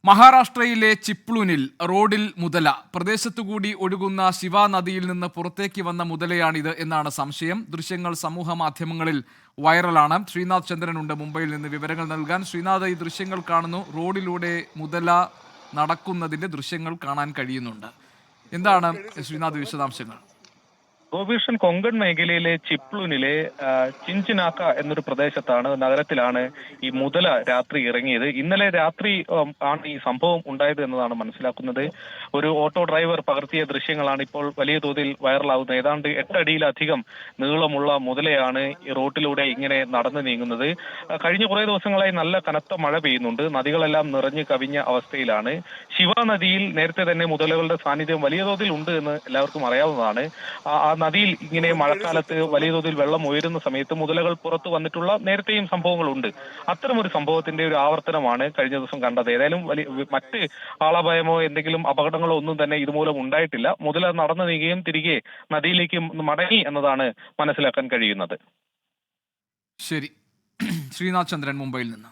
മഹാരാഷ്ട്രയിലെ ചിപ്ലൂനിൽ റോഡിൽ മുതല. പ്രദേശത്തുകൂടി ഒഴുകുന്ന ശിവ നദിയിൽ നിന്ന് പുറത്തേക്ക് വന്ന മുതലയാണിത് എന്നാണ് സംശയം. ദൃശ്യങ്ങൾ സമൂഹ മാധ്യമങ്ങളിൽ വൈറലാണ്. ശ്രീനാഥ് ചന്ദ്രനുണ്ട് മുംബൈയിൽ നിന്ന് വിവരങ്ങൾ നൽകാൻ. ശ്രീനാഥ്, ഈ ദൃശ്യങ്ങൾ കാണുന്നു. റോഡിലൂടെ മുതല നടക്കുന്നതിന്റെ ദൃശ്യങ്ങൾ കാണാൻ കഴിയുന്നുണ്ട്. എന്താണ് ശ്രീനാഥ് വിശദാംശങ്ങൾ? ഗോപീഷൻ കൊങ്കൺ മേഖലയിലെ ചിപ്ലൂനിലെ ചിഞ്ചിനാക്ക എന്നൊരു പ്രദേശത്താണ്, നഗരത്തിലാണ് ഈ മുതല രാത്രി ഇറങ്ങിയത്. ഇന്നലെ രാത്രി ആണ് ഈ സംഭവം ഉണ്ടായത് എന്നതാണ് മനസ്സിലാക്കുന്നത്. ഒരു ഓട്ടോ ഡ്രൈവർ പകർത്തിയ ദൃശ്യങ്ങളാണ് ഇപ്പോൾ വലിയ തോതിൽ വൈറലാകുന്നത്. ഏതാണ്ട് 8 അടിയിലധികം നീളമുള്ള മുതലയാണ് ഈ റോട്ടിലൂടെ ഇങ്ങനെ നടന്നു നീങ്ങുന്നത്. കഴിഞ്ഞ കുറേ ദിവസങ്ങളായി നല്ല കനത്ത മഴ പെയ്യുന്നുണ്ട്. നദികളെല്ലാം നിറഞ്ഞു കവിഞ്ഞ അവസ്ഥയിലാണ്. ശിവ നദിയിൽ നേരത്തെ തന്നെ മുതലകളുടെ സാന്നിധ്യം വലിയ തോതിൽ ഉണ്ട് എന്ന് എല്ലാവർക്കും അറിയാവുന്നതാണ്. ആ നദിയിൽ ഇങ്ങനെ മഴക്കാലത്ത് വലിയ തോതിൽ വെള്ളം ഉയരുന്ന സമയത്ത് മുതലകൾ പുറത്തു വന്നിട്ടുള്ള നേരത്തെയും സംഭവങ്ങളുണ്ട്. അത്തരമൊരു സംഭവത്തിന്റെ ഒരു ആവർത്തനമാണ് കഴിഞ്ഞ ദിവസം കണ്ടത്. ഏതായാലും മറ്റ് ആളപായമോ എന്തെങ്കിലും അപകടങ്ങളോ ഒന്നും തന്നെ ഇതുമൂലം ഉണ്ടായിട്ടില്ല. മുതല നടന്നു നീങ്ങുകയും തിരികെ നദിയിലേക്ക് മടങ്ങി എന്നതാണ് മനസ്സിലാക്കാൻ കഴിയുന്നത്. ശരി, ശ്രീനാഥ് ചന്ദ്രൻ മുംബൈയിൽ നിന്ന്.